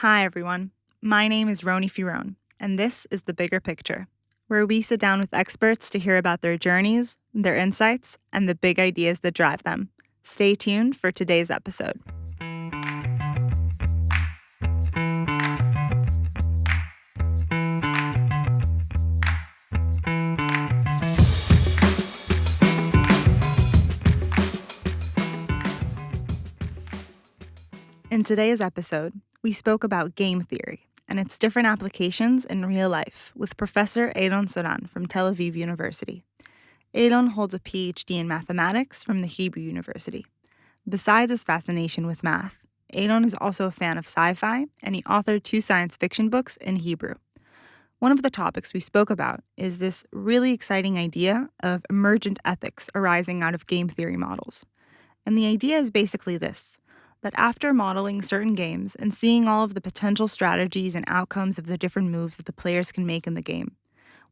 Hi, everyone. My name is Roni Firone, and this is The Bigger Picture, where we sit down with experts to hear about their journeys, their insights, and the big ideas that drive them. Stay tuned for today's episode. In today's episode, we spoke about game theory and its different applications in real life with Professor Eilon Solan from Tel Aviv University. Eilon holds a PhD in mathematics from the Hebrew University. Besides his fascination with math, Eilon is also a fan of sci-fi, and he authored 2 science fiction books in Hebrew. One of the topics we spoke about is this really exciting idea of emergent ethics arising out of game theory models. And the idea is basically this: that after modeling certain games and seeing all of the potential strategies and outcomes of the different moves that the players can make in the game,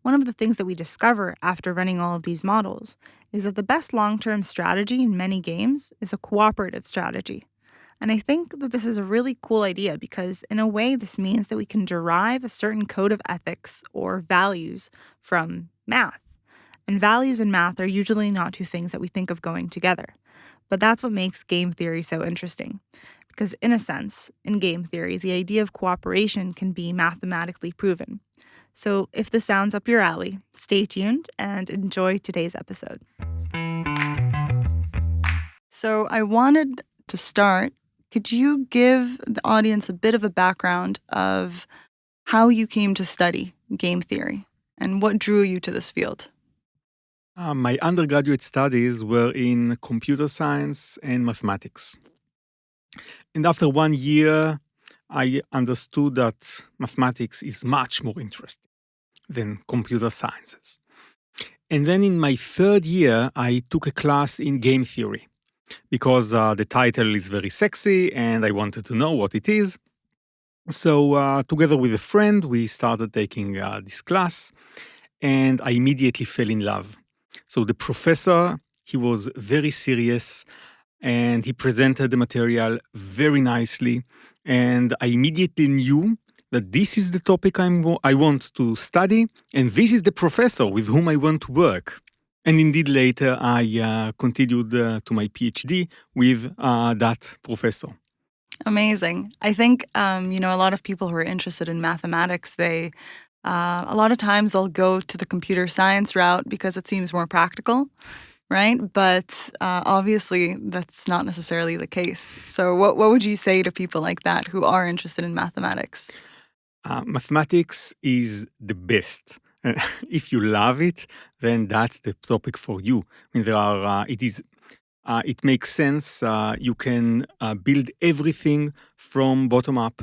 one of the things that we discover after running all of these models is that the best long-term strategy in many games is a cooperative strategy. And I think that this is a really cool idea because, in a way, this means that we can derive a certain code of ethics or values from math. And values and math are usually not two things that we think of going together. But that's what makes game theory so interesting. Because in a sense, in game theory, the idea of cooperation can be mathematically proven. So if this sounds up your alley, stay tuned and enjoy today's episode. So I wanted to start, could you give the audience a bit of a background of how you came to study game theory and what drew you to this field? My undergraduate studies were in computer science and mathematics. And after 1 year, I understood that mathematics is much more interesting than computer sciences. And then in my 3rd year, I took a class in game theory because the title is very sexy and I wanted to know what it is. So together with a friend, we started taking this class and I immediately fell in love. So the professor, he was very serious and he presented the material very nicely. And I immediately knew that this is the topic I want to study and this is the professor with whom I want to work. And indeed later I continued to my PhD with that professor. Amazing. I think, a lot of people who are interested in mathematics, a lot of times they'll go to the computer science route because it seems more practical, right? But obviously that's not necessarily the case. So what would you say to people like that who are interested in mathematics? Mathematics is the best. If you love it, then that's the topic for you. I mean, it makes sense. You can build everything from bottom up.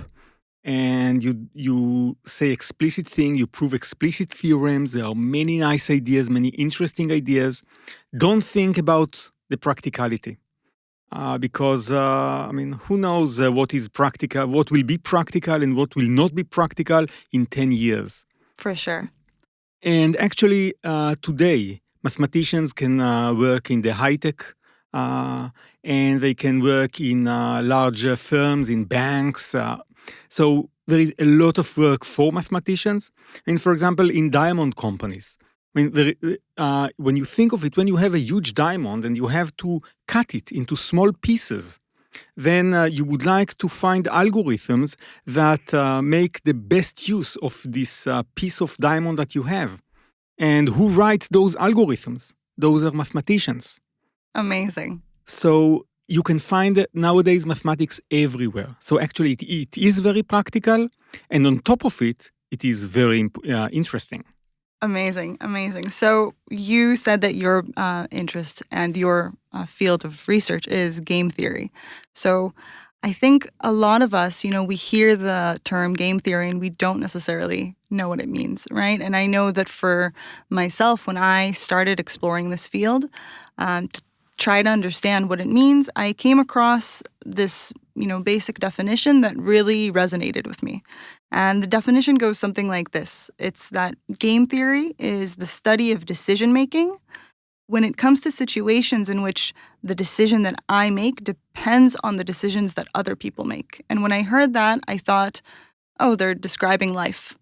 And you say explicit thing, you prove explicit theorems. There are many nice ideas, many interesting ideas. Don't think about the practicality. Because who knows what is practical, what will be practical and what will not be practical in 10 years. For sure. And actually, today, mathematicians can work in the high-tech, and they can work in large firms, in banks. So there is a lot of work for mathematicians. And for example, in diamond companies, when you think of it, when you have a huge diamond and you have to cut it into small pieces, then you would like to find algorithms that make the best use of this piece of diamond that you have. And who writes those algorithms? Those are mathematicians. Amazing. So you can find nowadays mathematics everywhere. So actually it is very practical. And on top of it, it is very interesting. Amazing. So you said that your interest and your field of research is game theory. So I think a lot of us, we hear the term game theory and we don't necessarily know what it means, right? And I know that for myself, when I started exploring this field, to try to understand what it means, I came across this, basic definition that really resonated with me. And the definition goes something like this. It's that game theory is the study of decision-making when it comes to situations in which the decision that I make depends on the decisions that other people make. And when I heard that, I thought, oh, they're describing life,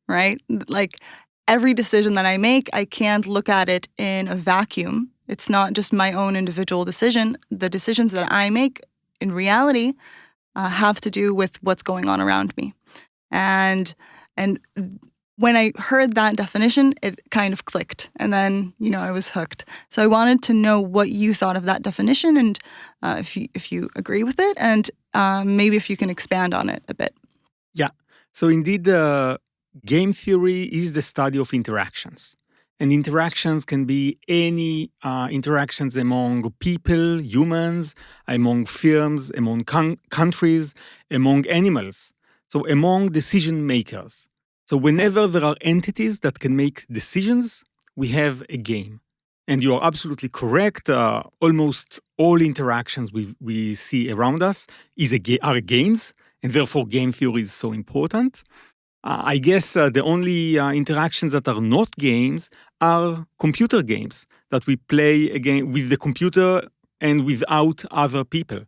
right? Like every decision that I make, I can't look at it in a vacuum. It's not just my own individual decision. The decisions that I make in reality have to do with what's going on around me. And when I heard that definition, it kind of clicked. And then, I was hooked. So I wanted to know what you thought of that definition and if you agree with it, and maybe if you can expand on it a bit. Yeah. So indeed, game theory is the study of interactions. And interactions can be any interactions among people, humans, among firms, among countries, among animals. So among decision makers. So whenever there are entities that can make decisions, we have a game. And you are absolutely correct. Almost all interactions we see around us are games, and therefore game theory is so important. I guess the only interactions that are not games are computer games that we play again with the computer and without other people.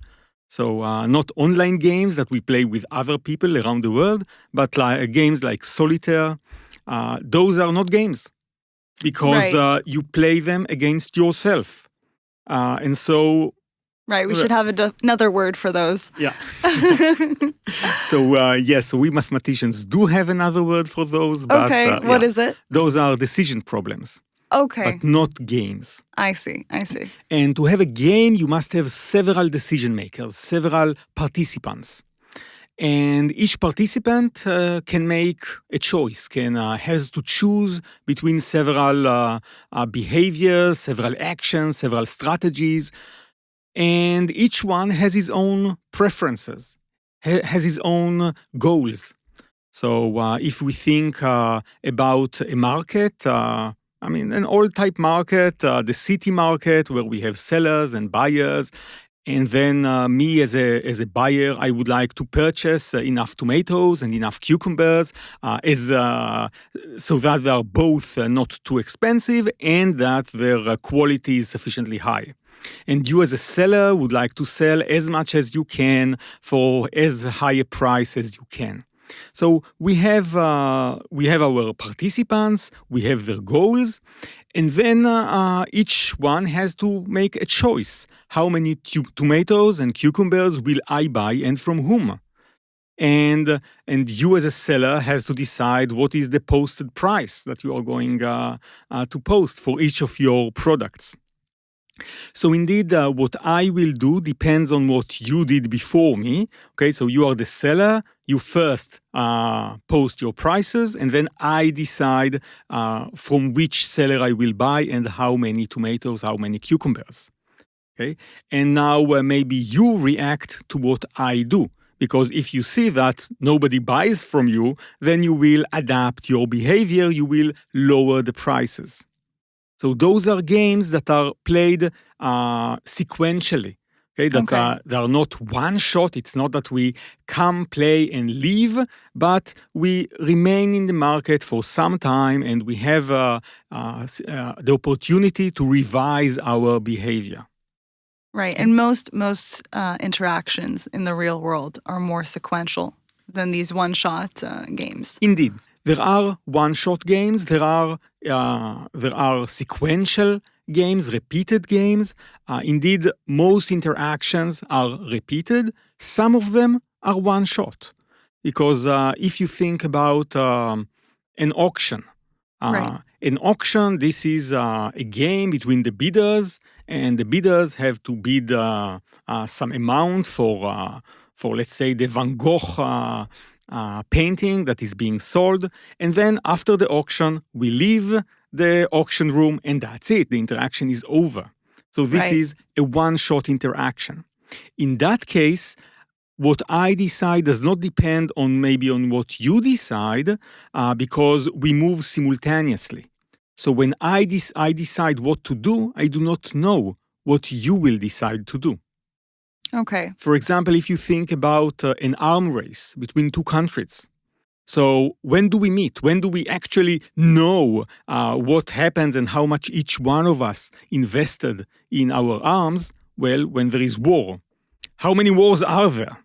So not online games that we play with other people around the world, but games like solitaire. Those are not games because you play them against yourself. And so... Right, we should have another word for those. Yeah. So yes, we mathematicians do have another word for those. But, okay, what is it? Those are decision problems. Okay. But not games. I see. And to have a game, you must have several decision makers, several participants. And each participant can make a choice, has to choose between several behaviors, several actions, several strategies. And each one has his own preferences, has his own goals. So if we think about a market, an old-type market, the city market, where we have sellers and buyers, and then me as a buyer, I would like to purchase enough tomatoes and enough cucumbers so that they are both not too expensive and that their quality is sufficiently high. And you as a seller would like to sell as much as you can for as high a price as you can. So we have our participants, we have their goals, and then each one has to make a choice. How many tomatoes and cucumbers will I buy and from whom? And you as a seller has to decide what is the posted price that you are going to post for each of your products. So indeed, what I will do depends on what you did before me. Okay, so you are the seller. You first post your prices, and then I decide from which seller I will buy and how many tomatoes, how many cucumbers. Okay, and now maybe you react to what I do. Because if you see that nobody buys from you, then you will adapt your behavior, you will lower the prices. So those are games that are played sequentially. Okay, they are not one shot. It's not that we come, play, and leave, but we remain in the market for some time, and we have the opportunity to revise our behavior. Right, and most interactions in the real world are more sequential than these one-shot games. Indeed. There are one-shot games, there are sequential games, repeated games. Indeed, most interactions are repeated. Some of them are one-shot. Because if you think about an auction, an auction, this is a game between the bidders, and the bidders have to bid some amount for let's say, the Van Gogh painting that is being sold, and then after the auction, we leave the auction room, and that's it. The interaction is over. So this is a one-shot interaction. In that case, what I decide does not depend on what you decide, because we move simultaneously. So when I decide what to do, I do not know what you will decide to do. Okay. For example, if you think about an arm race between two countries. So when do we meet? When do we actually know what happens and how much each one of us invested in our arms? Well, when there is war. How many wars are there?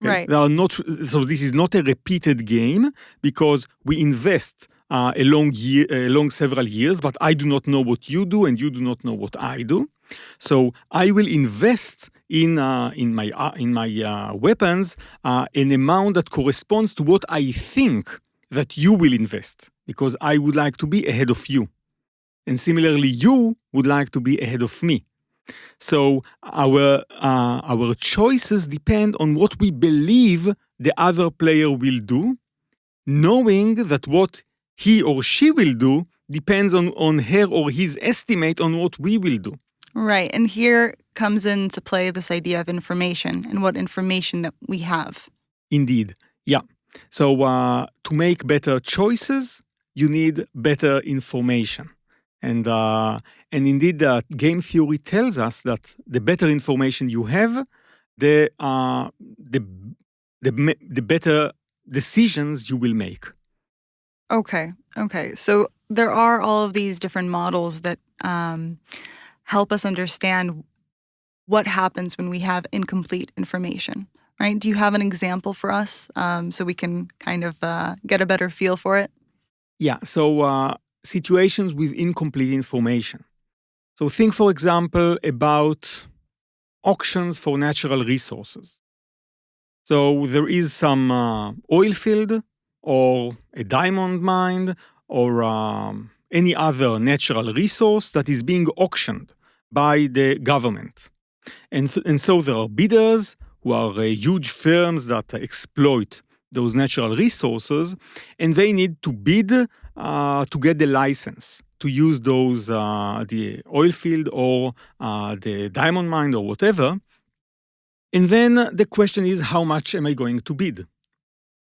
Okay? Right. There are not. So this is not a repeated game because we invest along several years, but I do not know what you do and you do not know what I do. So I will invest in my weapons an amount that corresponds to what I think that you will invest, because I would like to be ahead of you. And similarly, you would like to be ahead of me. So our choices depend on what we believe the other player will do, knowing that what he or she will do depends on her or his estimate on what we will do. Right. And here comes into play this idea of information and what information that we have. Indeed. Yeah. So to make better choices, you need better information. And indeed, game theory tells us that the better information you have, the better decisions you will make. Okay. So there are all of these different models that help us understand what happens when we have incomplete information, right? Do you have an example for us so we can kind of get a better feel for it? Yeah, so situations with incomplete information. So think, for example, about auctions for natural resources. So there is some oil field or a diamond mine or any other natural resource that is being auctioned by the government. And so there are bidders who are huge firms that exploit those natural resources, and they need to bid to get the license to use those, the oil field or the diamond mine or whatever. And then the question is, how much am I going to bid?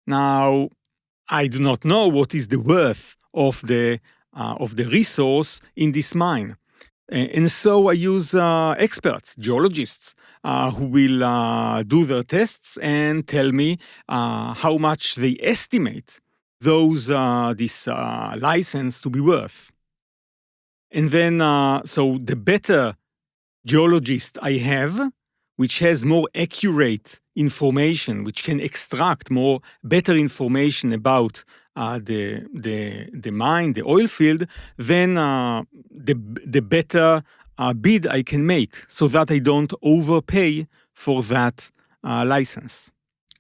Now, I do not know what is the worth of the resource in this mine. And so I use experts, geologists, who will do their tests and tell me how much they estimate this license to be worth. And then, so the better geologist I have, which has more accurate information, which can extract better information about the mine, the oil field, then the better bid I can make, so that I don't overpay for that license.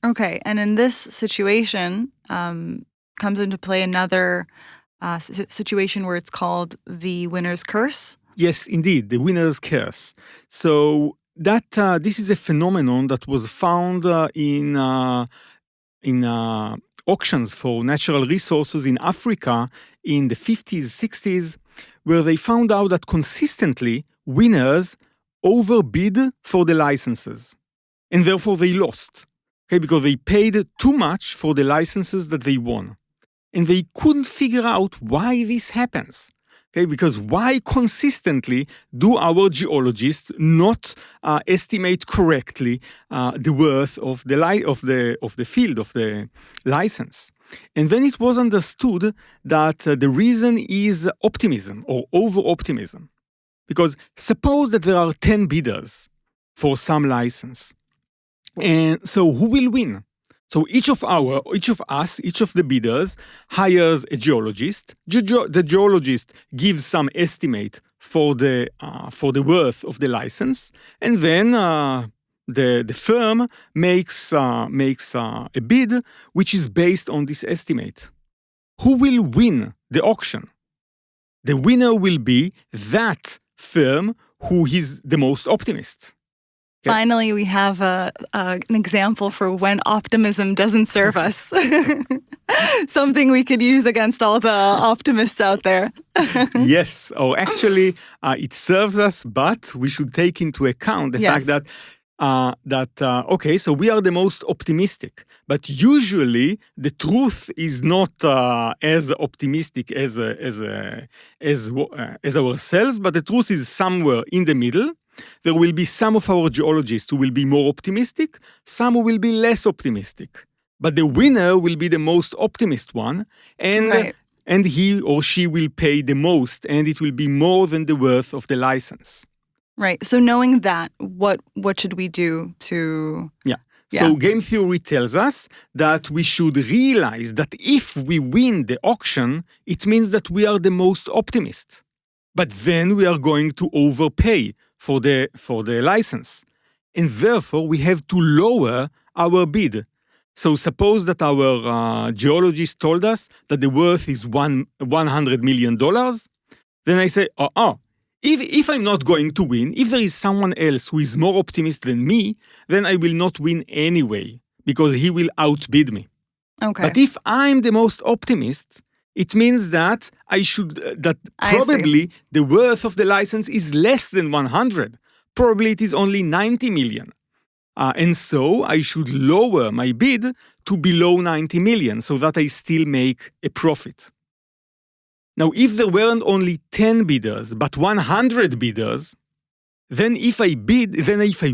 Okay, and in this situation comes into play another situation where it's called the winner's curse. Yes, indeed, the winner's curse. So that this is a phenomenon that was found in auctions for natural resources in Africa in the 50s, 60s, where they found out that consistently winners overbid for the licenses. And therefore they lost, okay, because they paid too much for the licenses that they won. And they couldn't figure out why this happens. Okay, because why consistently do our geologists not estimate correctly the worth of the field of the license? And then it was understood that the reason is optimism or over-optimism. Because suppose that there are 10 bidders for some license. And so who will win? So each of the bidders hires a geologist. The geologist gives some estimate for the worth of the license, and then the firm makes a bid which is based on this estimate. Who will win the auction? The winner will be that firm who is the most optimist. Okay. Finally, we have an example for when optimism doesn't serve us. Something we could use against all the optimists out there. Yes, or actually, it serves us, but we should take into account the fact that okay, so we are the most optimistic, but usually the truth is not as optimistic as ourselves, but the truth is somewhere in the middle. There will be some of our geologists who will be more optimistic, some who will be less optimistic. but the winner will be the most optimist one, Right. and he or she will pay the most, and it will be more than the worth of the license. Right. So knowing that, what should we do to... Yeah. Yeah. So game theory tells us that we should realize that if we win the auction, it means that we are the most optimist. But then we are going to overpay for the license. And therefore, we have to lower our bid. So suppose that our geologist told us that the worth is $100 million. Then I say, if I'm not going to win, if there is someone else who is more optimist than me, then I will not win anyway, because he will outbid me. Okay. But if I'm the most optimist, it means that probably the worth of the license is less than 100. Probably it is only 90 million. And so I should lower my bid to below 90 million so that I still make a profit. Now, if there weren't only 10 bidders, but 100 bidders, then if I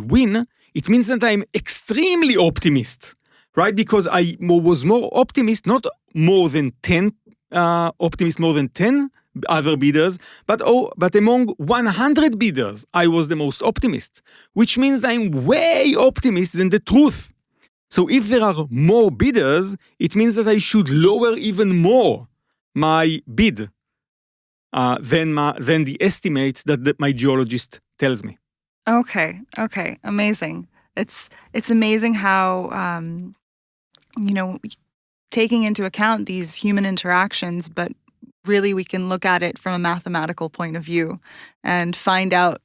win, it means that I'm extremely optimist, right? Because I was more optimist, not more than 10 optimist, more than 10 other bidders, but among 100 bidders, I was the most optimist, which means I'm way optimist than the truth. So if there are more bidders, it means that I should lower even more my bid than the estimate that my geologist tells me. Okay. Amazing. It's amazing how, taking into account these human interactions, but really we can look at it from a mathematical point of view and find out,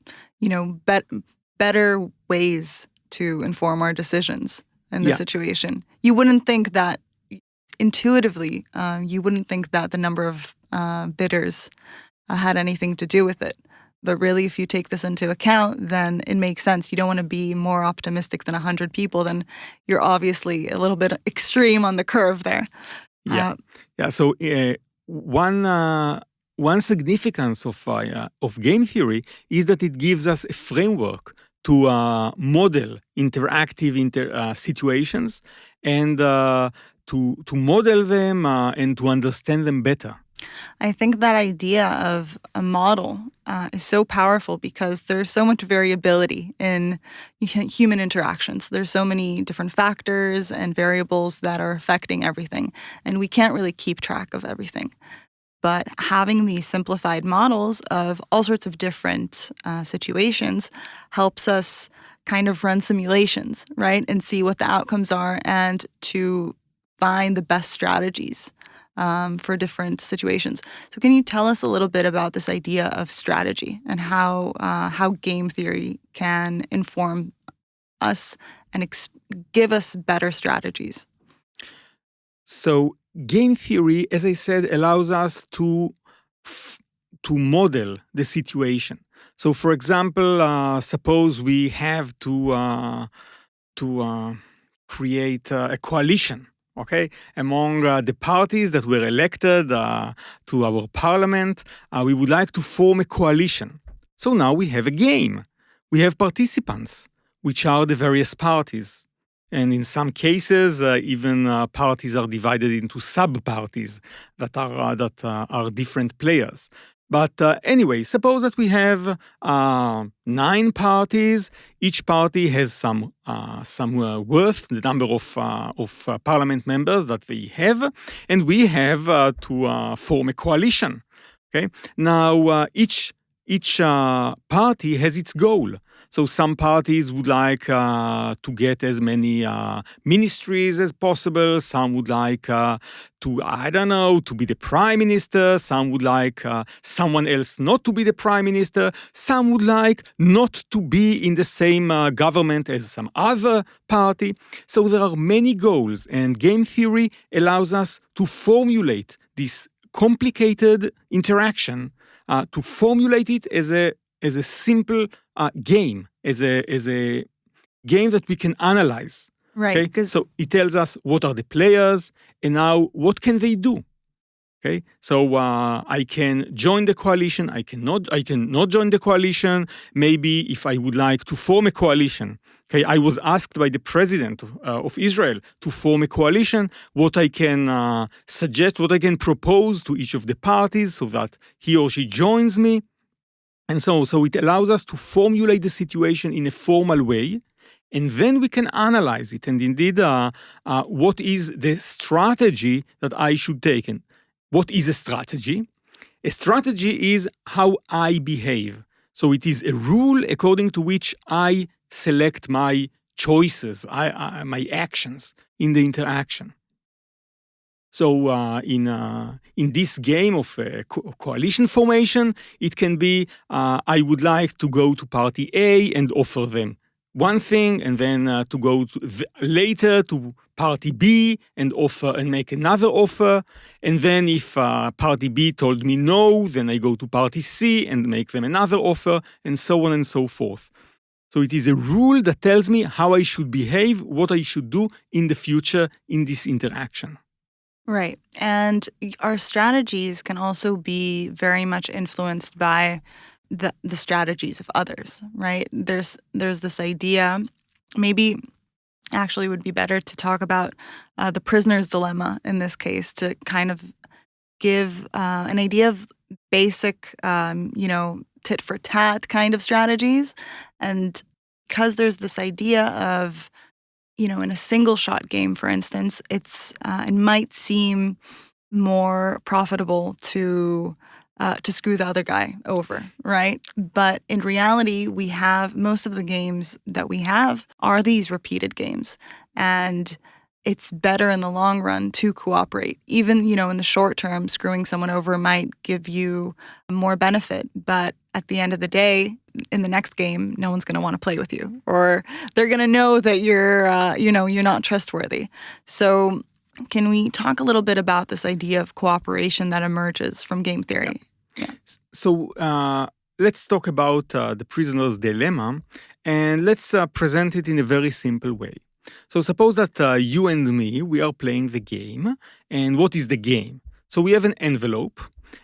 better ways to inform our decisions in the situation. You wouldn't think that intuitively, you wouldn't think that the number of bidders had anything to do with it. But really, if you take this into account, then it makes sense. You don't want to be more optimistic than 100 people. Then you're obviously a little bit extreme on the curve there. So one significance of game theory is that it gives us a framework to model interactive situations and to model them and to understand them better. I think that idea of a model is so powerful because there's so much variability in human interactions. There's so many different factors and variables that are affecting everything, and we can't really keep track of everything. But having these simplified models of all sorts of different situations helps us kind of run simulations, right? And see what the outcomes are and to find the best strategies for different situations. So can you tell us a little bit about this idea of strategy and how game theory can inform us and give us better strategies? So game theory, as I said, allows us to model the situation. So, for example, suppose we have to create a coalition. Okay, among the parties that were elected to our parliament, we would like to form a coalition. So now we have a game. We have participants, which are the various parties. And in some cases, even parties are divided into sub-parties that are different players. But anyway, suppose that we have 9 parties. Each party has some worth, the number of parliament members that they have, and we have to form a coalition. Okay. Now each party has its goal. So some parties would like to get as many ministries as possible. Some would like to be the prime minister. Some would like someone else not to be the prime minister. Some would like not to be in the same government as some other party. So there are many goals, and game theory allows us to formulate this complicated interaction, to formulate it as a simple game, as a game that we can analyze. Right. Okay? So it tells us what are the players and now what can they do. Okay, so I can join the coalition. I cannot join the coalition. Maybe if I would like to form a coalition, okay, I was asked by the president of Israel to form a coalition. What I can suggest, what I can propose to each of the parties, so that he or she joins me, and so it allows us to formulate the situation in a formal way. And then we can analyze it. And indeed, what is the strategy that I should take? And what is a strategy? A strategy is how I behave. So it is a rule according to which I select my choices, my actions in the interaction. So in this game of coalition formation, it can be I would like to go to party A and offer them one thing, and then to go later to party B and offer and make another offer. And then if party B told me no, then I go to party C and make them another offer, and so on and so forth. So it is a rule that tells me how I should behave, what I should do in the future in this interaction. Right. And our strategies can also be very much influenced by the strategies of others, right? There's this idea, maybe actually would be better to talk about the prisoner's dilemma in this case, to kind of give an idea of basic, tit for tat kind of strategies. And because there's this idea of, in a single shot game, for instance, it might seem more profitable to screw the other guy over, right? But in reality, we have most of the games that we have are these repeated games. And it's better in the long run to cooperate. Even, in the short term, screwing someone over might give you more benefit. But at the end of the day, in the next game, no one's going to want to play with you. Or they're going to know that you're not trustworthy. So can we talk a little bit about this idea of cooperation that emerges from game theory? Yeah. So let's talk about the prisoner's dilemma, and let's present it in a very simple way. So suppose that you and me, we are playing the game. And what is the game? So we have an envelope,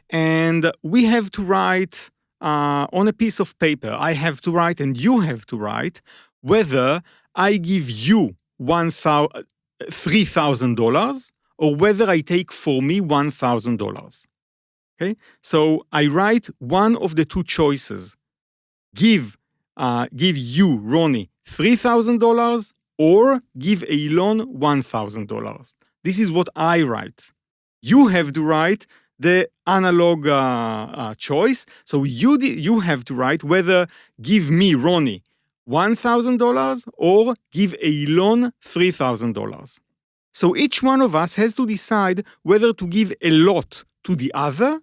and we have to write on a piece of paper. I have to write, and you have to write, whether I give you $3,000 or whether I take for me $1,000. Okay? So I write one of the two choices. Give you, Ronnie, $3,000 or give Eilon $1,000. This is what I write. You have to write the analog choice. So you have to write whether give me, Ronnie, $1,000 or give Eilon $3,000. So each one of us has to decide whether to give a lot to the other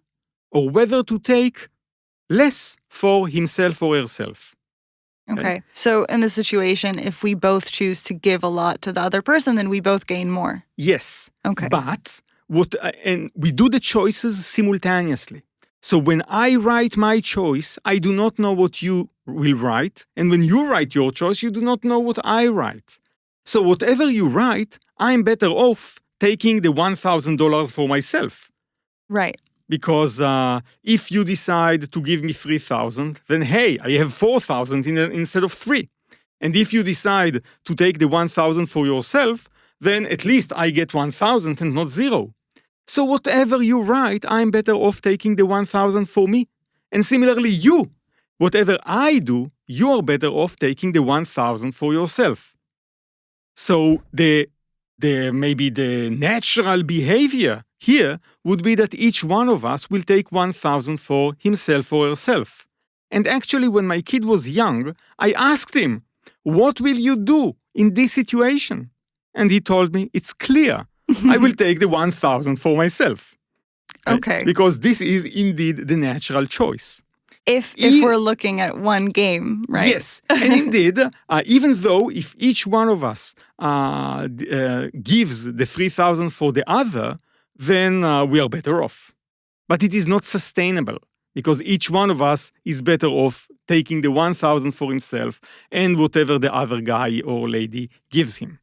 or whether to take less for himself or herself. Okay. So in this situation, if we both choose to give a lot to the other person, then we both gain more. Yes. Okay. But and we do the choices simultaneously. So when I write my choice, I do not know what you will write. And when you write your choice, you do not know what I write. So whatever you write, I'm better off taking the $1,000 for myself. Right. Because if you decide to give me 3,000, then hey, I have 4,000 instead of 3. And if you decide to take the 1,000 for yourself, then at least I get 1,000 and not 0. So whatever you write, I'm better off taking the 1,000 for me. And similarly, you, whatever I do, you are better off taking the 1,000 for yourself. So maybe the natural behavior here would be that each one of us will take 1,000 for himself or herself. And actually, when my kid was young, I asked him, what will you do in this situation? And he told me, it's clear. I will take the 1,000 for myself. Okay. Because this is indeed the natural choice. If we're looking at one game, right? Yes. And indeed, even though if each one of us gives the 3,000 for the other, then we are better off. But it is not sustainable because each one of us is better off taking the 1,000 for himself and whatever the other guy or lady gives him.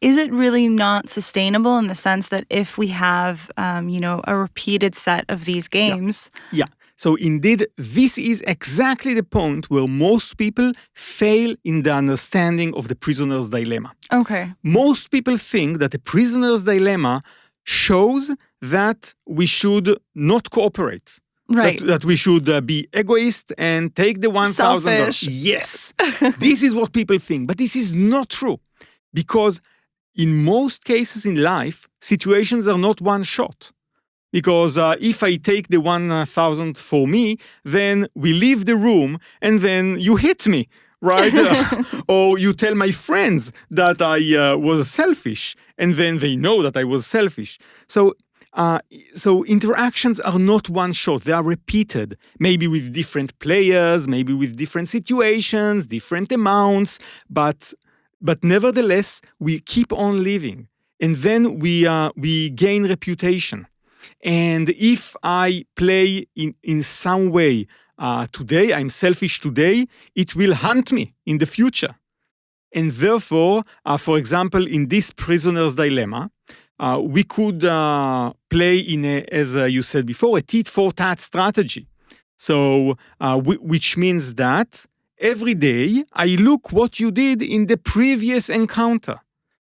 Is it really not sustainable in the sense that if we have, a repeated set of these games? Yeah. So indeed, this is exactly the point where most people fail in the understanding of the prisoner's dilemma. Okay. Most people think that the prisoner's dilemma shows that we should not cooperate. Right. That we should be egoist and take the $1,000. Selfish. Yes. This is what people think. But this is not true. Because in most cases in life, situations are not one shot. Because if I take the 1,000 for me, then we leave the room and then you hit me, right? Or you tell my friends that I was selfish and then they know that I was selfish. So interactions are not one shot. They are repeated, maybe with different players, maybe with different situations, different amounts, but nevertheless, we keep on living. And then we gain reputation. And if I play in some way today, I'm selfish today, it will haunt me in the future. And therefore, for example, in this prisoner's dilemma, we could play in as you said before, a tit-for-tat strategy. So, which means that every day I look what you did in the previous encounter,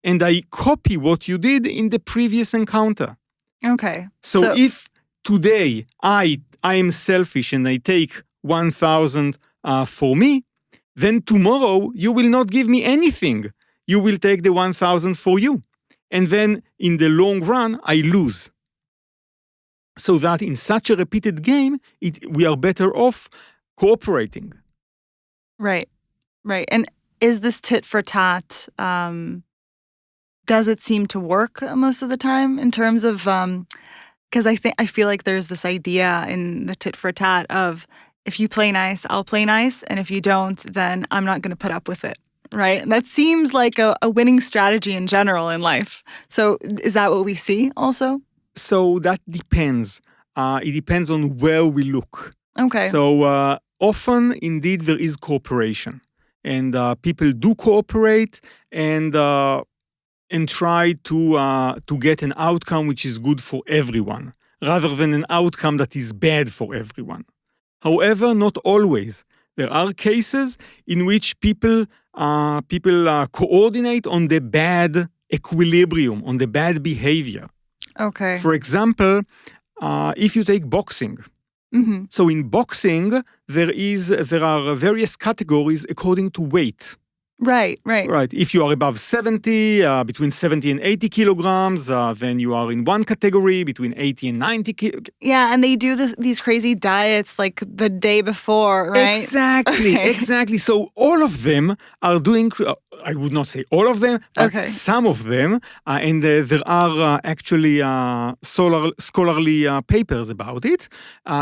and I copy what you did in the previous encounter. Okay. So if today I am selfish and I take 1,000 for me, then tomorrow you will not give me anything. You will take the 1,000 for you. And then in the long run, I lose. So that in such a repeated game, we are better off cooperating. Right. And is this tit for tat, does it seem to work most of the time in terms of, because I feel like there's this idea in the tit for tat of if you play nice, I'll play nice. And if you don't, then I'm not going to put up with it. Right. And that seems like a winning strategy in general in life. So is that what we see also? So that depends. It depends on where we look. Okay. So often, indeed, there is cooperation. And people do cooperate and try to get an outcome which is good for everyone, rather than an outcome that is bad for everyone. However, not always. There are cases in which people coordinate on the bad equilibrium, on the bad behavior. Okay. For example, if you take boxing. Mm-hmm. So in boxing, there are various categories according to weight. Right. If you are above 70, between 70 and 80 kilograms, then you are in one category, between 80 and 90 kilograms. Yeah, and they do these crazy diets like the day before, right? Exactly. So all of them are doing, I would not say all of them, but some of them, and there are actually scholarly papers about it.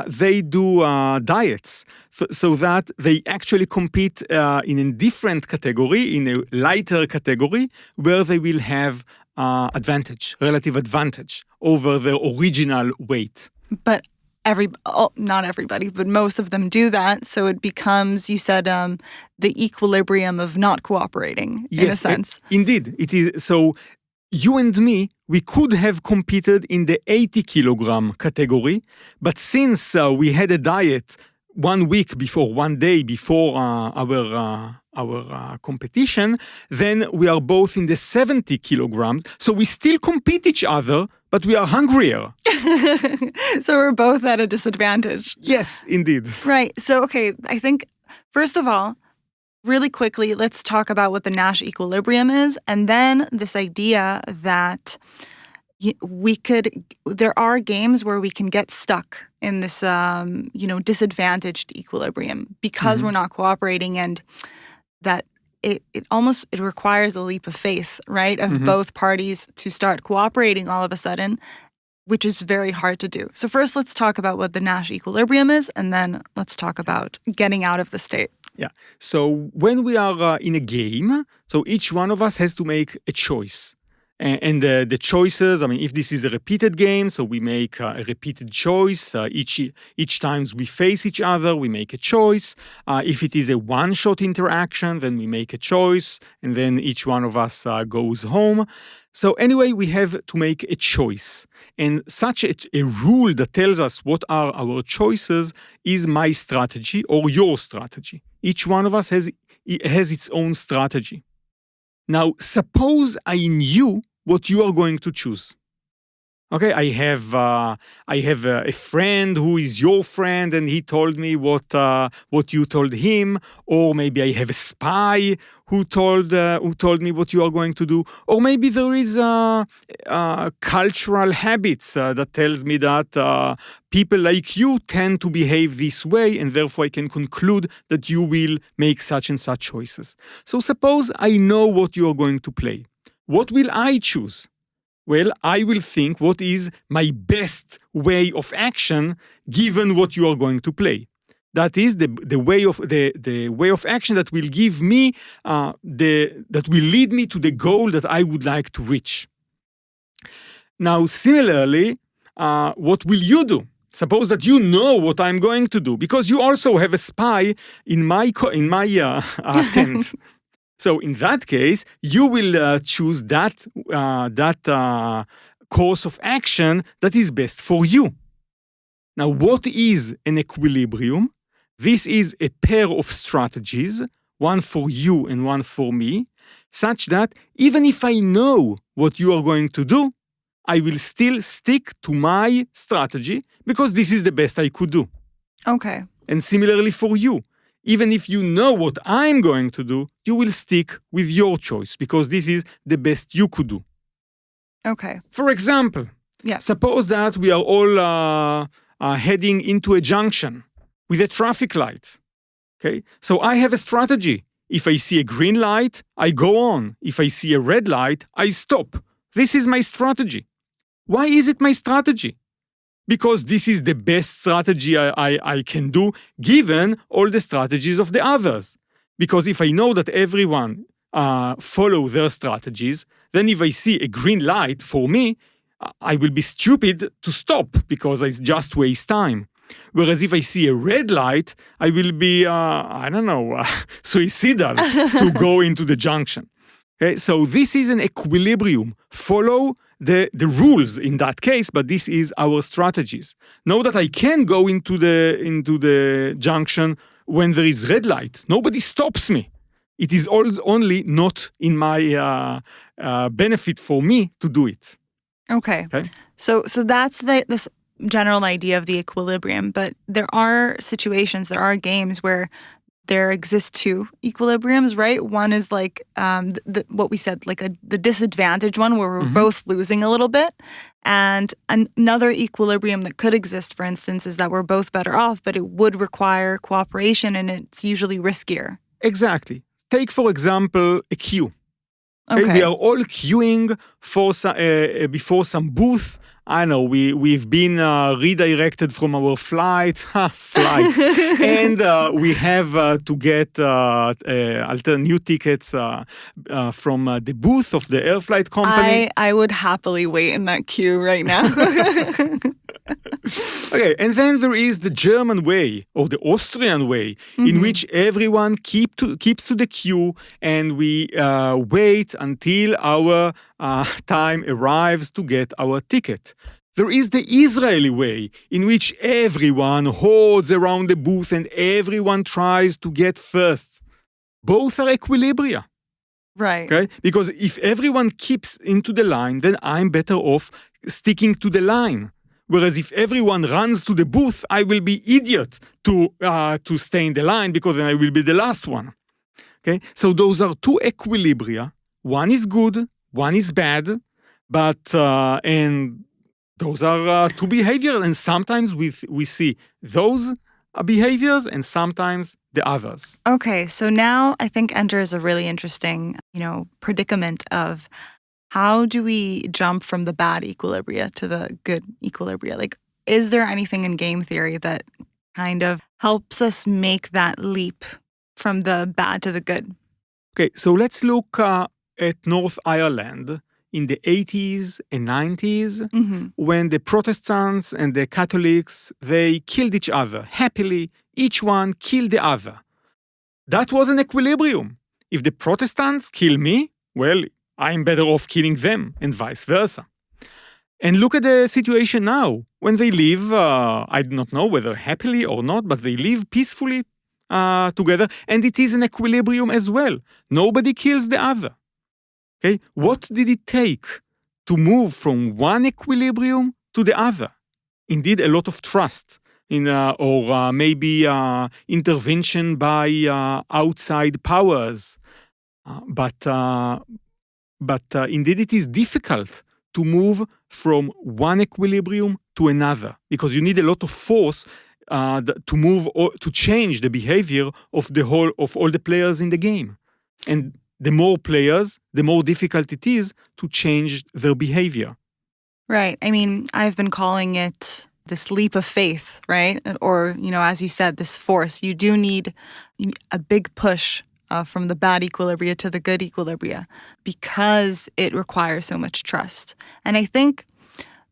They do diets so that they actually compete in a different category, in a lighter category, where they will have relative advantage over their original weight. But not everybody, but most of them do that. So it becomes, you said, the equilibrium of not cooperating, in a sense. Indeed, it is. So you and me, we could have competed in the 80 kilogram category, but since we had a diet 1 week before, 1 day before our competition, then we are both in the 70 kilograms. So we still compete each other, but we are hungrier. So we're both at a disadvantage. Yes, indeed. Right. So, okay, I think, first of all, really quickly, let's talk about what the Nash Equilibrium is, and then this idea that there are games where we can get stuck in this, disadvantaged equilibrium because we're not cooperating, and that it requires a leap of faith, right, of both parties to start cooperating all of a sudden, which is very hard to do. So first, let's talk about what the Nash Equilibrium is, and then let's talk about getting out of the state. Yeah. So when we are in a game, so each one of us has to make a choice. And the choices, I mean, if this is a repeated game, so we make a repeated choice. Each time we face each other, we make a choice. If it is a one-shot interaction, then we make a choice, and then each one of us goes home. So anyway, we have to make a choice. And such a rule that tells us what are our choices is my strategy or your strategy. Each one of us has its own strategy. Now, suppose I knew what you are going to choose. Okay, I have a friend who is your friend, and he told me what you told him. Or maybe I have a spy who told me what you are going to do. Or maybe there is cultural habits that tells me that people like you tend to behave this way, and therefore I can conclude that you will make such and such choices. So suppose I know what you are going to play. What will I choose? Well, I will think what is my best way of action given what you are going to play. That is the way of action that will give me that will lead me to the goal that I would like to reach. Now, similarly, what will you do? Suppose that you know what I'm going to do because you also have a spy in my tent. So in that case, you will choose that course of action that is best for you. Now, what is an equilibrium? This is a pair of strategies, one for you and one for me, such that even if I know what you are going to do, I will still stick to my strategy because this is the best I could do. Okay. And similarly for you. Even if you know what I'm going to do, you will stick with your choice because this is the best you could do. Okay. For example, suppose that we are all heading into a junction with a traffic light. Okay, so I have a strategy. If I see a green light, I go on. If I see a red light, I stop. This is my strategy. Why is it my strategy? Because this is the best strategy I can do, given all the strategies of the others. Because if I know that everyone follow their strategies, then if I see a green light for me, I will be stupid to stop because I just waste time. Whereas if I see a red light, I will be, suicidal to go into the junction. Okay, so this is an equilibrium. Follow the rules in that case, but this is our strategies. Know that I can go into the junction when there is red light. Nobody stops me. It is only not in my benefit for me to do it. Okay. So that's this general idea of the equilibrium, but there are situations, there are games where there exist two equilibriums, right? One is like what we said, like the disadvantage one where we're both losing a little bit. And another equilibrium that could exist, for instance, is that we're both better off, but it would require cooperation and it's usually riskier. Exactly. Take, for example, a queue. Okay. We are all queuing for before some booth. I know we've been redirected from our flights, and we have to get new tickets from the booth of the air flight company. I would happily wait in that queue right now. Okay, and then there is the German way or the Austrian way, in which everyone keeps to the queue and we wait until our time arrives to get our ticket. There is the Israeli way, in which everyone holds around the booth and everyone tries to get first. Both are equilibria. Right. Okay? Because if everyone keeps into the line, then I'm better off sticking to the line. Whereas if everyone runs to the booth, I will be idiot to stay in the line because then I will be the last one. Okay? So those are two equilibria. One is good, one is bad, but and those are two behaviors, and sometimes we see those behaviors and sometimes the others. Okay, so now I think enters a really interesting, predicament of how do we jump from the bad equilibria to the good equilibria? Like, is there anything in game theory that kind of helps us make that leap from the bad to the good? Okay, so let's look at North Ireland, in the 80s and 90s, Mm-hmm. when the Protestants and the Catholics, they killed each other happily. Each one killed the other. That was an equilibrium. If the Protestants kill me, well, I'm better off killing them, and vice versa. And look at the situation now. When they live, I do not know whether happily or not, but they live peacefully together, and it is an equilibrium as well. Nobody kills the other. Okay? What did it take to move from one equilibrium to the other? Indeed, a lot of trust, or maybe intervention by outside powers. But indeed, it is difficult to move from one equilibrium to another, because you need a lot of force to move or to change the behavior of all the players in the game. And the more players, the more difficult it is to change their behavior. Right. I mean, I've been calling it this leap of faith, right? Or, as you said, this force. You do need a big push from the bad equilibria to the good equilibria, because it requires so much trust. And I think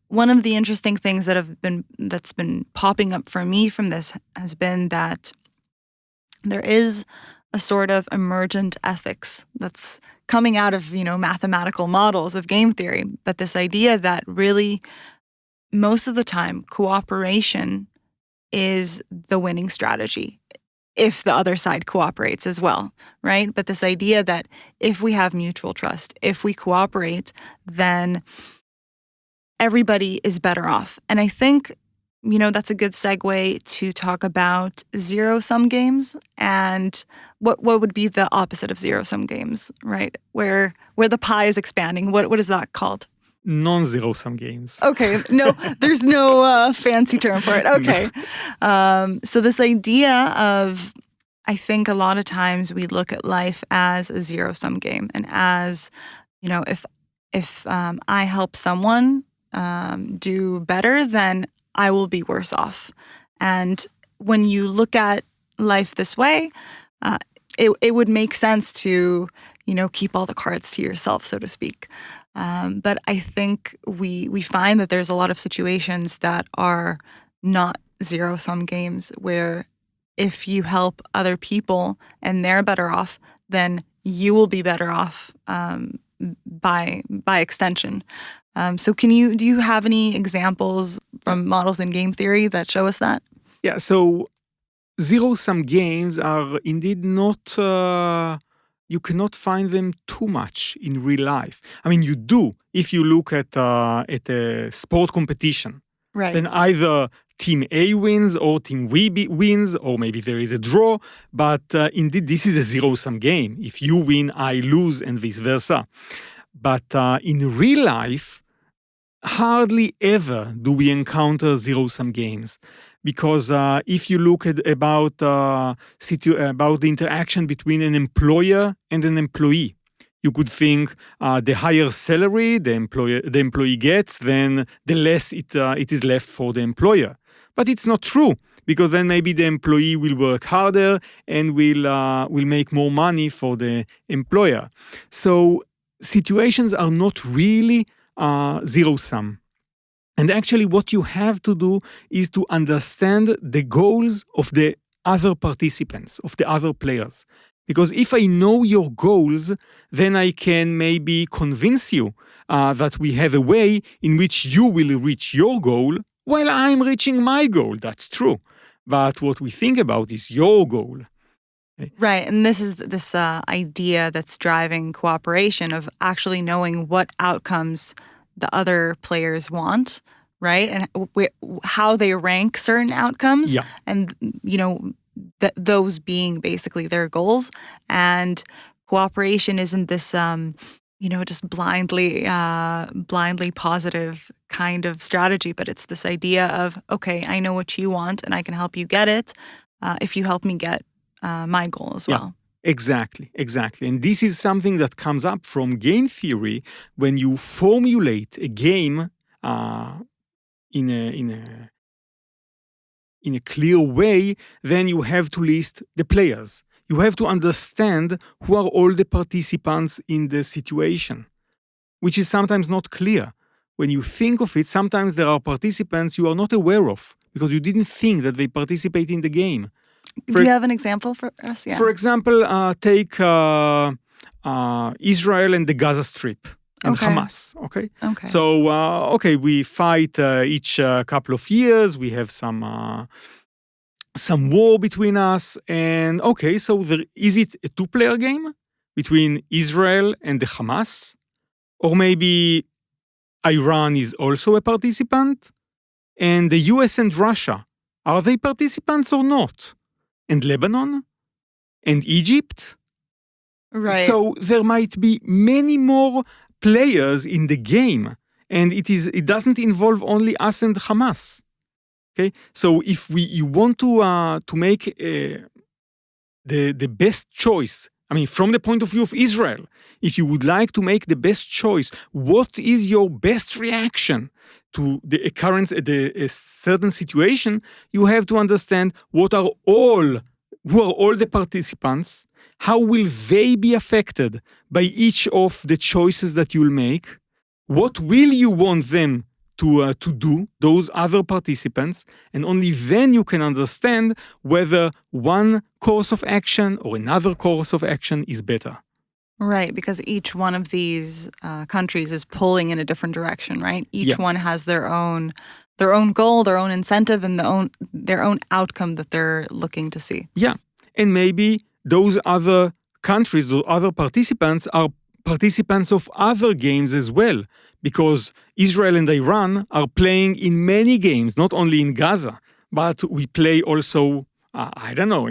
one of the interesting things that's been popping up for me from this has been that there is a sort of emergent ethics that's coming out of, mathematical models of game theory. But this idea that really, most of the time, cooperation is the winning strategy, if the other side cooperates as well, right? But this idea that if we have mutual trust, if we cooperate, then everybody is better off. And I think, that's a good segue to talk about zero-sum games and what would be the opposite of zero-sum games, right? Where the pie is expanding. What is that called? Non-zero-sum games. Okay, no, there's no fancy term for it. Okay. So this idea of, I think a lot of times we look at life as a zero-sum game, and as, if I help someone do better, then I will be worse off. And when you look at life this way, it would make sense to, keep all the cards to yourself, so to speak. But I think we find that there's a lot of situations that are not zero-sum games, where if you help other people and they're better off, then you will be better off by extension. So do you have any examples from models in game theory that show us that? Yeah, so zero-sum games are indeed not... you cannot find them too much in real life. I mean, you do if you look at a sport competition. Right. Then either Team A wins or Team B wins, or maybe there is a draw. But indeed, this is a zero-sum game. If you win, I lose, and vice versa. But in real life, hardly ever do we encounter zero-sum games. Because if you look at about the interaction between an employer and an employee, you could think the higher salary the employee gets, then the less it is left for the employer. But it's not true, because then maybe the employee will work harder and will make more money for the employer. So situations are not really zero-sum. And actually what you have to do is to understand the goals of the other participants, of the other players. Because if I know your goals, then I can maybe convince you that we have a way in which you will reach your goal while I'm reaching my goal. That's true. But what we think about is your goal. Right. And this is this idea that's driving cooperation, of actually knowing what outcomes the other players want, right? And how they rank certain outcomes. Yeah. And, those being basically their goals. And cooperation isn't this, just blindly positive kind of strategy, but it's this idea of, okay, I know what you want and I can help you get it if you help me get my goal as well. Exactly. And this is something that comes up from game theory. When you formulate a game in a clear way, then you have to list the players. You have to understand who are all the participants in the situation. which is sometimes not clear. When you think of it, sometimes there are participants you are not aware of because you didn't think that they participate in the game. Do you have an example for us? Yeah. For example, take Israel and the Gaza Strip and Hamas. Okay. So we fight each couple of years. We have some war between us, and so is it a two-player game between Israel and the Hamas, or maybe Iran is also a participant, and the US and Russia, are they participants or not? And Lebanon? And Egypt? Right. So there might be many more players in the game, and it doesn't involve only us and Hamas. Okay, so if you want to make the best choice, I mean, from the point of view of Israel, if you would like to make the best choice, what is your best reaction to the occurrence, a certain situation? You have to understand who are all the participants, how will they be affected by each of the choices that you'll make, what will you want them to do, those other participants, and only then you can understand whether one course of action or another course of action is better. Right, because each one of these countries is pulling in a different direction, right? Each one has their own goal, their own incentive, and their own outcome that they're looking to see. Yeah, and maybe those other countries, those other participants are participants of other games as well, because Israel and Iran are playing in many games, not only in Gaza, but we play also, I don't know,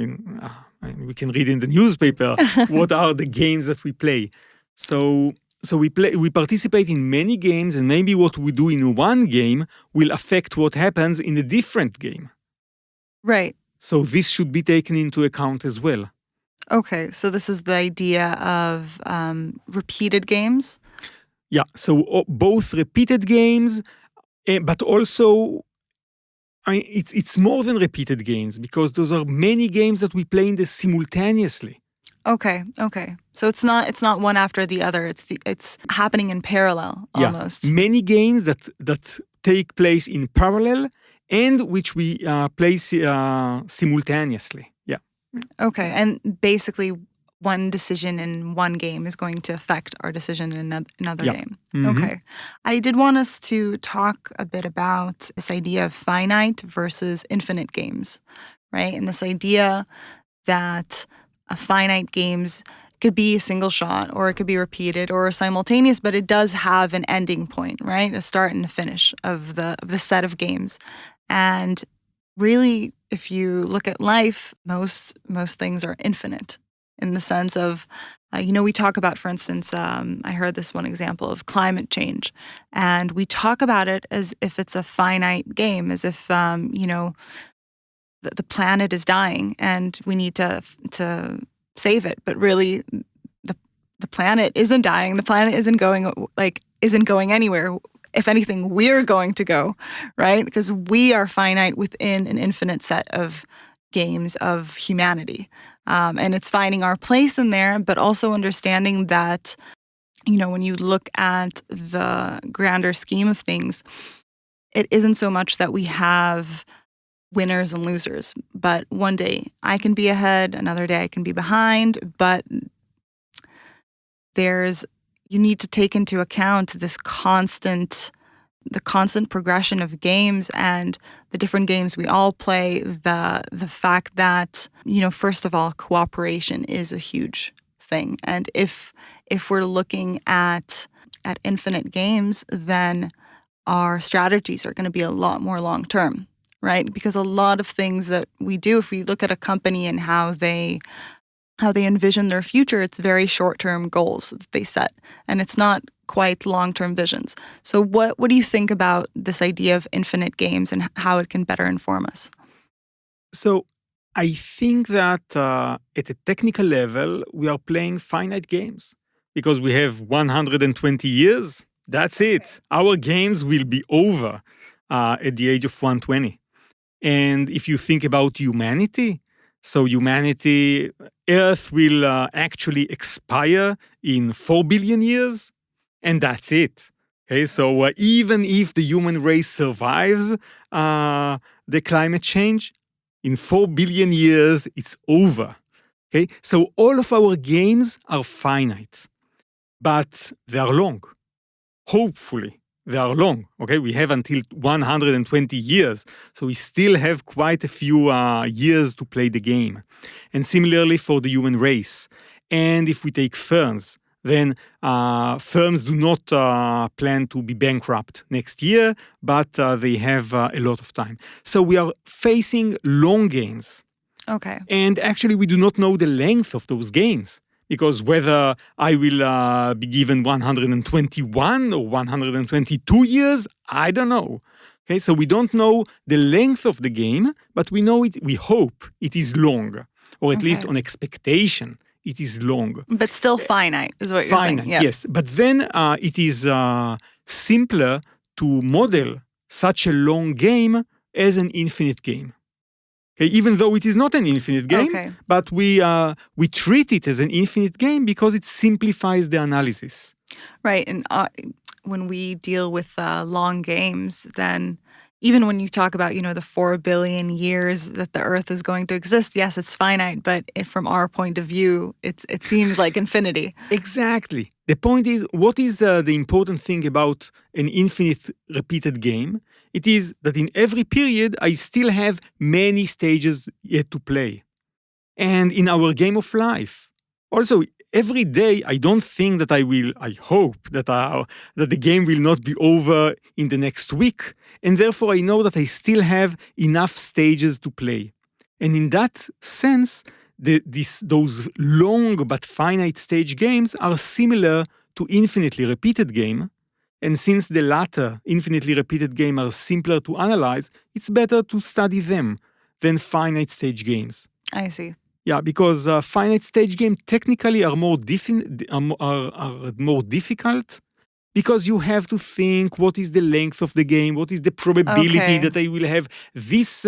we can read in the newspaper what are the games that we play. So we participate in many games, and maybe what we do in one game will affect what happens in a different game. Right. So this should be taken into account as well. Okay, so this is the idea of repeated games? Yeah, so both repeated games, but also it's more than repeated games, because those are many games that we play simultaneously. Okay. So it's not one after the other. It's happening in parallel almost. Yeah, many games that take place in parallel and which we play simultaneously. Yeah. Okay, and basically one decision in one game is going to affect our decision in another game. Mm-hmm. Okay. I did want us to talk a bit about this idea of finite versus infinite games, right? And this idea that a finite games could be a single shot, or it could be repeated or simultaneous, but it does have an ending point, right? A start and a finish of the set of games. And really, if you look at life, most things are infinite, in the sense of, we talk about, for instance, I heard this one example of climate change, and we talk about it as if it's a finite game, as if, the planet is dying and we need to save it. But really, the planet isn't dying. The planet isn't going anywhere. If anything, we're going to go, right? Because we are finite within an infinite set of games of humanity. And it's finding our place in there, but also understanding that, when you look at the grander scheme of things, it isn't so much that we have winners and losers, but one day I can be ahead, another day I can be behind, but you need to take into account the constant progression of games and the different games we all play, the fact that, first of all, cooperation is a huge thing. And if we're looking at infinite games, then our strategies are going to be a lot more long-term, right? Because a lot of things that we do, if we look at a company and how they envision their future, it's very short-term goals that they set, and it's not quite long-term visions. So what do you think about this idea of infinite games and how it can better inform us? So I think that at a technical level, we are playing finite games because we have 120 years. That's it. Our games will be over at the age of 120. And if you think about humanity, Earth will actually expire in 4 billion years. and that's it. Okay, so even if the human race survives the climate change, in 4 billion years, it's over. Okay, so all of our games are finite, but they are long. Hopefully, they are long. Okay, we have until 120 years, so we still have quite a few years to play the game. And similarly for the human race. And if we take firms, then firms do not plan to be bankrupt next year, but they have a lot of time. So we are facing long games. Okay. And actually, we do not know the length of those games, because whether I will be given 121 or 122 years, I don't know. Okay, so we don't know the length of the game, but we know it. We hope it is long, or at least on expectation, it is long. But still finite, is what you're saying. Finite, yes. But then it is simpler to model such a long game as an infinite game. Okay, even though it is not an infinite game, but we treat it as an infinite game because it simplifies the analysis. Right, and when we deal with long games, then even when you talk about, the 4 billion years that the Earth is going to exist, yes, it's finite, but from our point of view, it seems like infinity. Exactly. The point is, what is the important thing about an infinite repeated game? It is that in every period, I still have many stages yet to play. And in our game of life, also, every day, I don't think that I hope that the game will not be over in the next week. And therefore, I know that I still have enough stages to play. And in that sense, those long but finite stage games are similar to infinitely repeated game. And since the latter, infinitely repeated game, are simpler to analyze, it's better to study them than finite stage games. I see. Yeah, because finite stage games technically are more difficult, because you have to think what is the length of the game, what is the probability that I will have this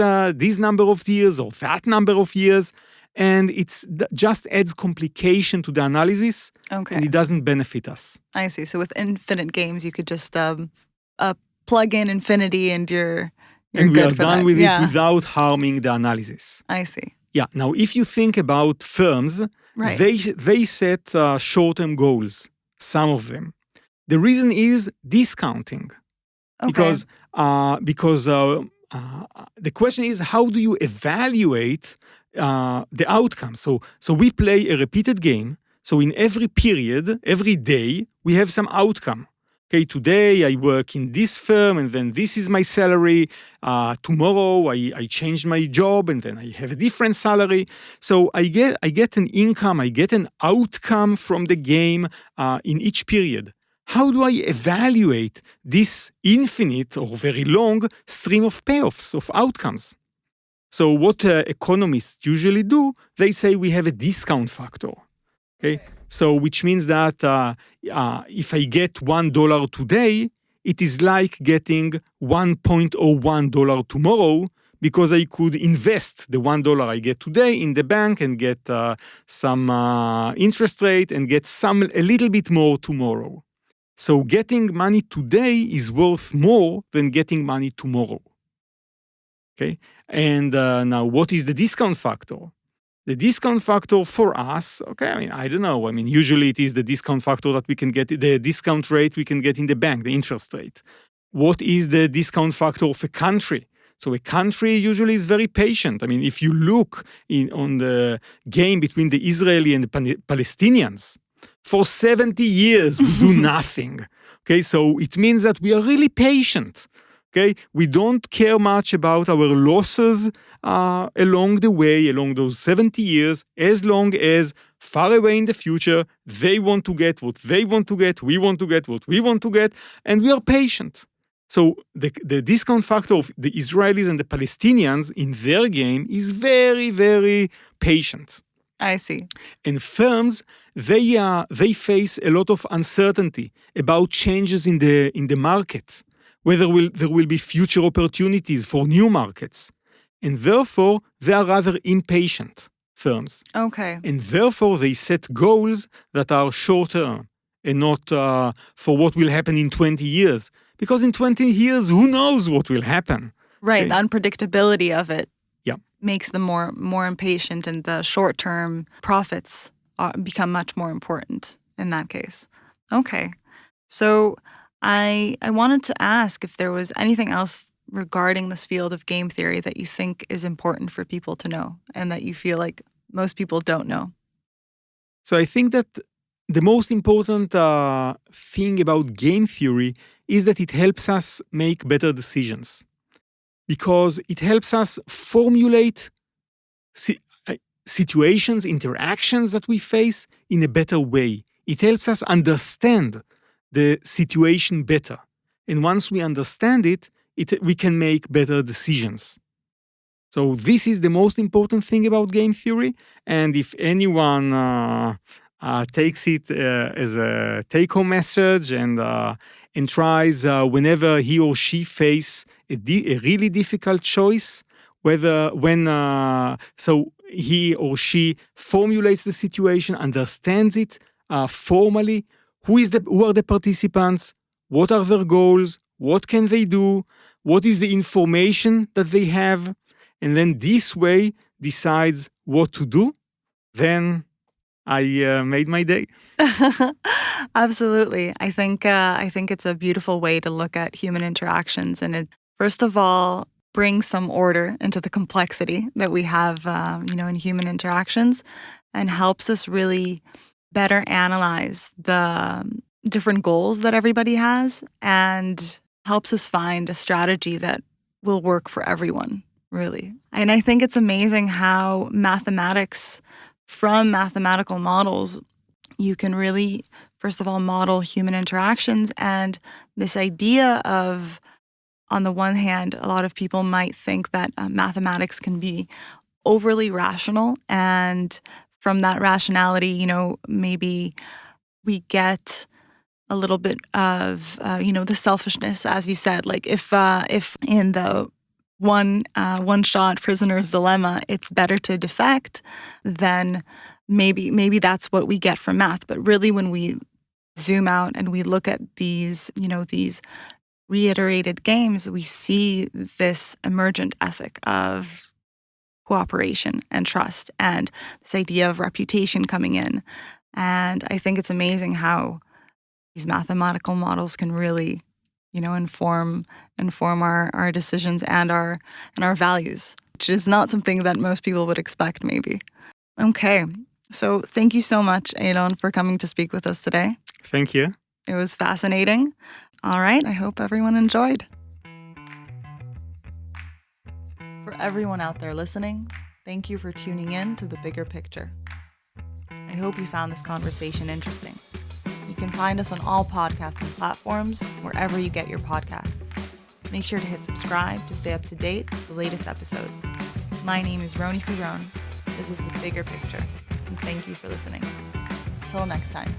number of years or that number of years, and it's just adds complication to the analysis, and it doesn't benefit us. I see. So with infinite games, you could just plug in infinity and you're and good we are for done that. with it without harming the analysis. I see. Yeah. Now, if you think about firms, they set short-term goals, some of them. The reason is discounting. Because the question is, how do you evaluate the outcome? So we play a repeated game. So in every period, every day, we have some outcome. Okay, today I work in this firm, and then this is my salary. Tomorrow I change my job, and then I have a different salary. So I get an income, I get an outcome from the game in each period. How do I evaluate this infinite or very long stream of payoffs, of outcomes? So what economists usually do, they say we have a discount factor. Okay. So, which means that if I get $1 today, it is like getting $1.01 tomorrow, because I could invest the $1 I get today in the bank and get some interest rate and get a little bit more tomorrow. So getting money today is worth more than getting money tomorrow. Okay, and now what is the discount factor? The discount factor for us, I don't know. Usually it is the discount factor that we can get, the discount rate we can get in the bank, the interest rate. What is the discount factor of a country? So a country usually is very patient. If you look on the game between the Israeli and the Palestinians, for 70 years we do nothing. Okay, so it means that we are really patient. Okay, we don't care much about our losses along the way, along those 70 years, as long as far away in the future, they want to get what they want to get, we want to get what we want to get, and we are patient. So the discount factor of the Israelis and the Palestinians in their game is very, very patient. I see. And firms, they face a lot of uncertainty about changes in the market, whether there will be future opportunities for new markets. And therefore, they are rather impatient firms. Okay. And therefore, they set goals that are short-term. and not for what will happen in 20 years. Because in 20 years, who knows what will happen? Right, the unpredictability of it Yeah. makes them more impatient, and the short-term profits become much more important in that case. Okay, so I wanted to ask if there was anything else regarding this field of game theory that you think is important for people to know and that you feel like most people don't know. So I think that the most important thing about game theory is that it helps us make better decisions, because it helps us formulate situations, interactions that we face in a better way. It helps us understand the situation better. And once we understand it, we can make better decisions. So this is the most important thing about game theory. And if anyone takes it as a take-home message and tries whenever he or she face a really difficult choice, so he or she formulates the situation, understands it formally, who are the participants, what are their goals, what can they do, what is the information that they have, and then this way decides what to do, then I made my day. Absolutely. I think it's a beautiful way to look at human interactions, and it, first of all, brings some order into the complexity that we have, in human interactions, and helps us really better analyze the different goals that everybody has, and helps us find a strategy that will work for everyone, really. And I think it's amazing how from mathematical models, you can really, first of all, model human interactions. And this idea of, on the one hand, a lot of people might think that mathematics can be overly rational. And from that rationality, maybe we get a little bit of, the selfishness, as you said. Like if in the one-shot prisoner's dilemma, it's better to defect, then maybe that's what we get from math. But really, when we zoom out and we look at these reiterated games, we see this emergent ethic of cooperation and trust, and this idea of reputation coming in. And I think it's amazing how these mathematical models can really, inform our decisions and our values, which is not something that most people would expect, maybe. Okay, so thank you so much, Eilon, for coming to speak with us today. Thank you. It was fascinating. All right, I hope everyone enjoyed. For everyone out there listening, thank you for tuning in to The Bigger Picture. I hope you found this conversation interesting. You can find us on all podcasting platforms, wherever you get your podcasts. Make sure to hit subscribe to stay up to date with the latest episodes. My name is Roni Firon. This is The Bigger Picture, and thank you for listening. Until next time.